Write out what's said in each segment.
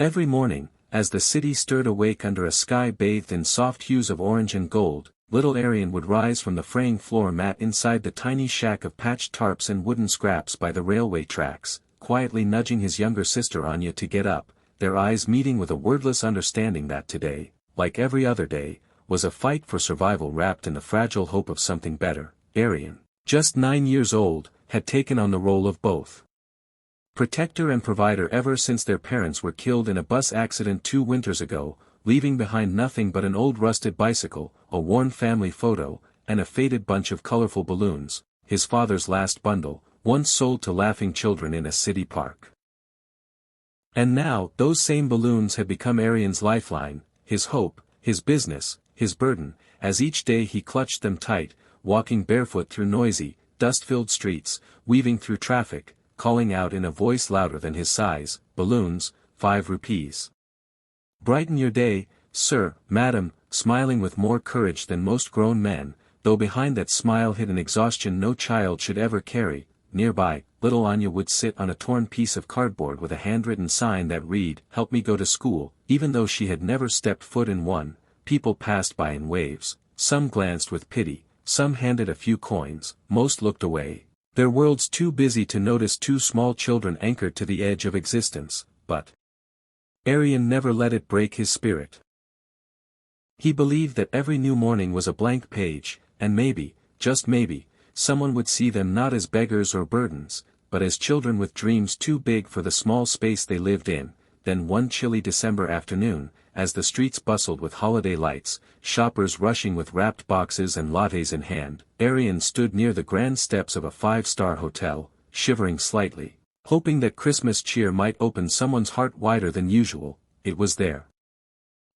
Every morning, as the city stirred awake under a sky bathed in soft hues of orange and gold, little Arian would rise from the fraying floor mat inside the tiny shack of patched tarps and wooden scraps by the railway tracks, quietly nudging his younger sister Anya to get up, their eyes meeting with a wordless understanding that today, like every other day, was a fight for survival wrapped in the fragile hope of something better. Arian, just 9 years old, had taken on the role of both protector and provider ever since their parents were killed in a bus accident 2 winters ago, leaving behind nothing but an old rusted bicycle, a worn family photo, and a faded bunch of colorful balloons, his father's last bundle, once sold to laughing children in a city park. And now, those same balloons had become Arian's lifeline, his hope, his business, his burden, as each day he clutched them tight, walking barefoot through noisy, dust-filled streets, weaving through traffic, calling out in a voice louder than his size, "Balloons, 5 rupees. Brighten your day, sir, madam," smiling with more courage than most grown men, though behind that smile hid an exhaustion no child should ever carry. Nearby, little Anya would sit on a torn piece of cardboard with a handwritten sign that read, "Help me go to school," even though she had never stepped foot in one. People passed by in waves, some glanced with pity, some handed a few coins, most looked away, their worlds too busy to notice 2 small children anchored to the edge of existence, but Arian never let it break his spirit. He believed that every new morning was a blank page, and maybe, just maybe, someone would see them not as beggars or burdens, but as children with dreams too big for the small space they lived in. Then one chilly December afternoon, as the streets bustled with holiday lights, shoppers rushing with wrapped boxes and lattes in hand, Arian stood near the grand steps of a 5-star hotel, shivering slightly, hoping that Christmas cheer might open someone's heart wider than usual. It was there.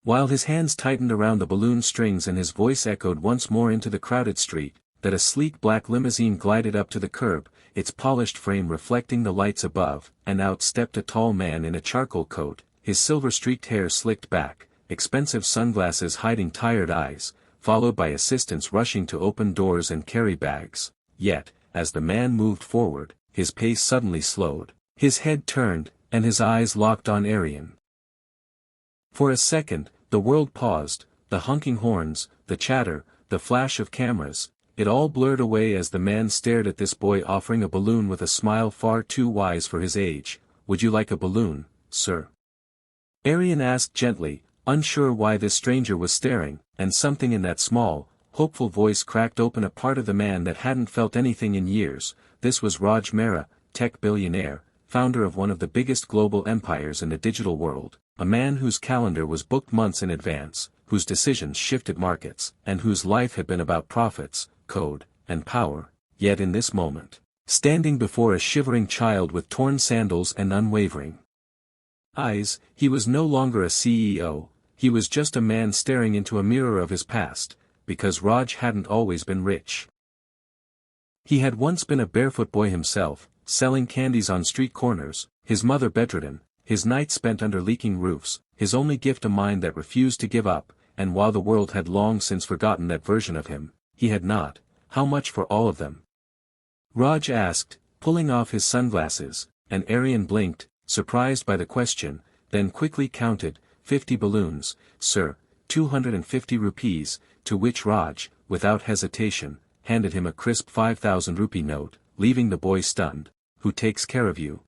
While his hands tightened around the balloon strings and his voice echoed once more into the crowded street, that a sleek black limousine glided up to the curb, its polished frame reflecting the lights above, and out stepped a tall man in a charcoal coat, his silver-streaked hair slicked back, expensive sunglasses hiding tired eyes, followed by assistants rushing to open doors and carry bags. Yet, as the man moved forward, his pace suddenly slowed, his head turned, and his eyes locked on Arian. For a second, the world paused, the honking horns, the chatter, the flash of cameras, it all blurred away as the man stared at this boy offering a balloon with a smile far too wise for his age. "Would you like a balloon, sir?" Arian asked gently, unsure why this stranger was staring, and something in that small, hopeful voice cracked open a part of the man that hadn't felt anything in years. This was Raj Mehra, tech billionaire, founder of one of the biggest global empires in the digital world, a man whose calendar was booked months in advance, whose decisions shifted markets, and whose life had been about profits, code, and power. Yet in this moment, standing before a shivering child with torn sandals and unwavering eyes, he was no longer a CEO, he was just a man staring into a mirror of his past, because Raj hadn't always been rich. He had once been a barefoot boy himself, selling candies on street corners, his mother bedridden, his nights spent under leaking roofs, his only gift a mind that refused to give up, and while the world had long since forgotten that version of him, he had not. How much for all of them? Raj asked, pulling off his sunglasses, and Arian blinked, surprised by the question, then quickly counted, 50 balloons, sir, 250 rupees, to which Raj, without hesitation, handed him a crisp 5,000 rupee note, leaving the boy stunned. "Who takes care of you?"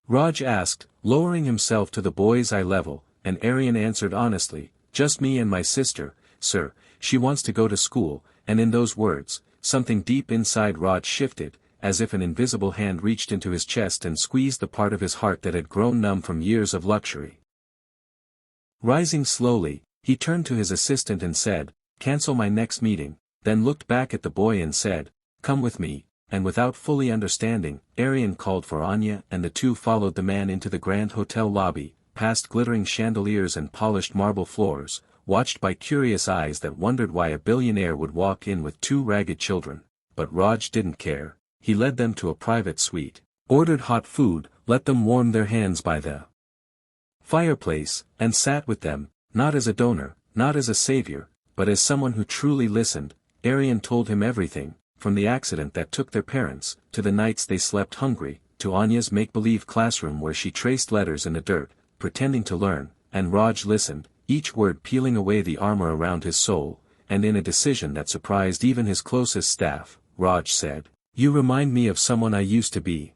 Raj asked, lowering himself to the boy's eye level, and Arian answered honestly, "Just me and my sister, sir, she wants to go to school," and in those words, something deep inside Raj shifted, as if an invisible hand reached into his chest and squeezed the part of his heart that had grown numb from years of luxury. Rising slowly, he turned to his assistant and said, "Cancel my next meeting," then looked back at the boy and said, "Come with me," and without fully understanding, Arian called for Anya and the two followed the man into the grand hotel lobby, past glittering chandeliers and polished marble floors, watched by curious eyes that wondered why a billionaire would walk in with 2 ragged children. But Raj didn't care. He led them to a private suite, ordered hot food, let them warm their hands by the fireplace, and sat with them, not as a donor, not as a savior, but as someone who truly listened. Arian told him everything, from the accident that took their parents, to the nights they slept hungry, to Anya's make-believe classroom where she traced letters in the dirt, pretending to learn, and Raj listened, each word peeling away the armor around his soul, and in a decision that surprised even his closest staff, Raj said, "You remind me of someone I used to be.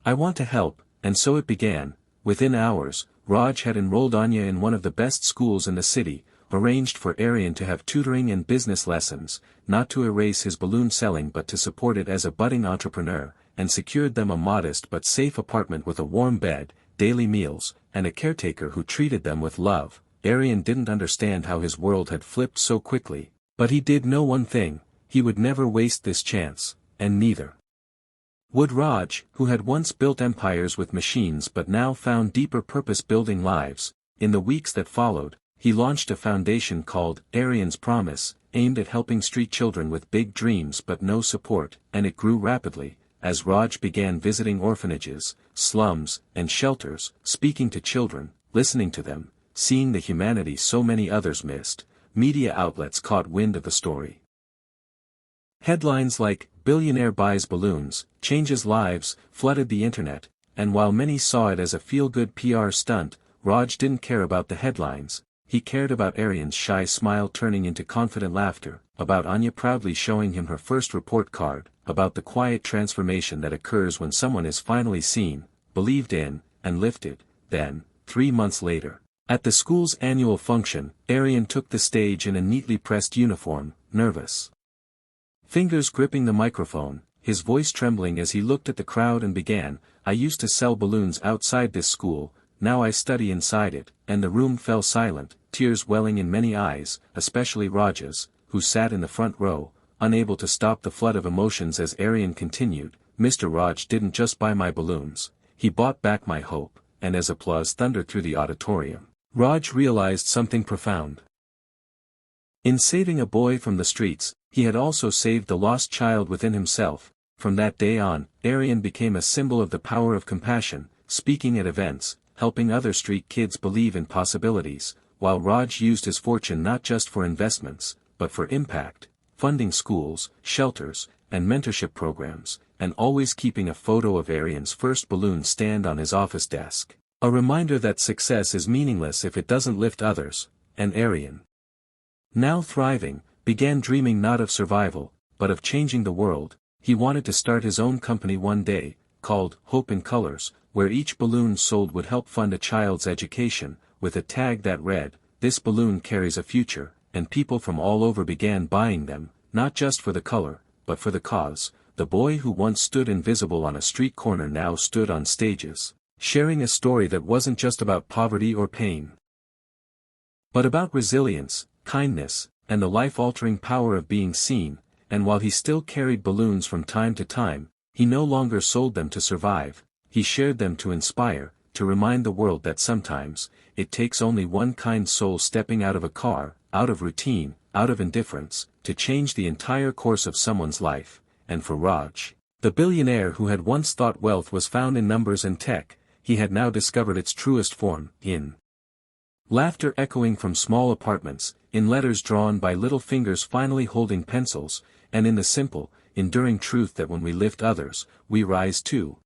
I want to help," and so it began. Within hours, Raj had enrolled Anya in one of the best schools in the city, arranged for Aryan to have tutoring and business lessons, not to erase his balloon selling but to support it as a budding entrepreneur, and secured them a modest but safe apartment with a warm bed, daily meals, and a caretaker who treated them with love. Aryan didn't understand how his world had flipped so quickly, but he did know one thing: he would never waste this chance, and neither would Raj, who had once built empires with machines but now found deeper purpose building lives. In the weeks that followed, he launched a foundation called Aryan's Promise, aimed at helping street children with big dreams but no support, and it grew rapidly, as Raj began visiting orphanages, slums, and shelters, speaking to children, listening to them, seeing the humanity so many others missed. Media outlets caught wind of the story. Headlines like, "Billionaire buys balloons, changes lives," flooded the internet, and while many saw it as a feel-good PR stunt, Raj didn't care about the headlines. He cared about Aryan's shy smile turning into confident laughter, about Anya proudly showing him her first report card, about the quiet transformation that occurs when someone is finally seen, believed in, and lifted. Then, 3 months later, at the school's annual function, Aryan took the stage in a neatly pressed uniform, nervous fingers gripping the microphone, his voice trembling as he looked at the crowd and began, "I used to sell balloons outside this school, now I study inside it," and the room fell silent, tears welling in many eyes, especially Raj's, who sat in the front row, unable to stop the flood of emotions as Aryan continued, "Mr. Raj didn't just buy my balloons, he bought back my hope," and as applause thundered through the auditorium, Raj realized something profound. In saving a boy from the streets, he had also saved the lost child within himself. From that day on, Aryan became a symbol of the power of compassion, speaking at events, helping other street kids believe in possibilities, while Raj used his fortune not just for investments, but for impact, funding schools, shelters, and mentorship programs, and always keeping a photo of Aryan's first balloon stand on his office desk. A reminder that success is meaningless if it doesn't lift others. And Aryan, now thriving, began dreaming not of survival, but of changing the world. He wanted to start his own company one day, called Hope in Colors, where each balloon sold would help fund a child's education, with a tag that read, "This balloon carries a future," and people from all over began buying them, not just for the color, but for the cause. The boy who once stood invisible on a street corner now stood on stages, sharing a story that wasn't just about poverty or pain, but about resilience, kindness, and the life-altering power of being seen. And while he still carried balloons from time to time, he no longer sold them to survive, he shared them to inspire, to remind the world that sometimes, it takes only one kind soul stepping out of a car, out of routine, out of indifference, to change the entire course of someone's life. And for Raj, the billionaire who had once thought wealth was found in numbers and tech, he had now discovered its truest form, in laughter echoing from small apartments, in letters drawn by little fingers finally holding pencils, and in the simple, enduring truth that when we lift others, we rise too.